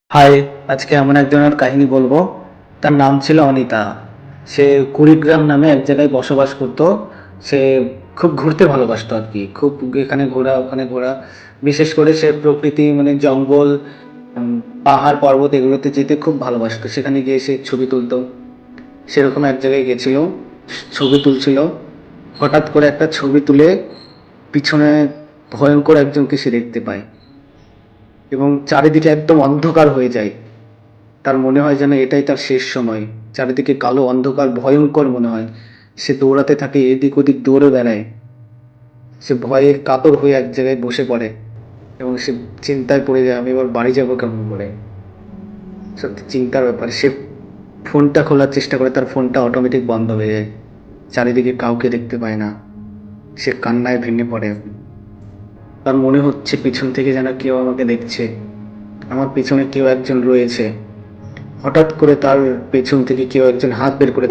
High, আজকে এমন একজনের কাহিনী বলবো। তার নাম ছিল অনিতা। সে কুড়িগ্রাম নামে এক জায়গায় বসবাস করতো। সে খুব ঘুরতে ভালোবাসতো আর কি, খুব এখানে ঘোরা ওখানে ঘোরা। বিশেষ করে সে প্রকৃতি মানে জঙ্গল, উম, পাহাড় পর্বত এগুলোতে যেতে খুব ভালোবাসতো। সেখানে গিয়ে সে ছবি তুলতো। সেরকম এক জায়গায় গেছিল, ছবি তুলছিল। হঠাৎ করে একটা ছবি তুলে পিছনে ভয়ঙ্কর একজনকে সে দেখতে পায় এবং চারিদিকে একদম অন্ধকার হয়ে যায়। তার মনে হয় যেন এটাই তার শেষ সময়। চারিদিকে কালো অন্ধকার ভয়ঙ্কর মনে হয়। সে দৌড়াতে থাকে, এদিক ওদিক দৌড়ে বেড়ায়। সে ভয়ে কাতর হয়ে এক জায়গায় বসে পড়ে এবং সে চিন্তায় পড়ে যায়, আমি এবার বাড়ি যাবো কেমন করে। সত্যি চিন্তার ব্যাপার। সে ফোনটা খোলার চেষ্টা করে, তার ফোনটা অটোমেটিক বন্ধ হয়ে যায়। চারিদিকে কাউকে দেখতে পায় না। সে কান্নায় ভেঙে পড়ে। তার মনে হচ্ছে পিছন থেকে যেন কেউ আমাকে দেখছে, আমার পিছনে কেউ একজন রয়েছে। হঠাৎ করে তার পেছন থেকে কেউ একজন হাত বের করে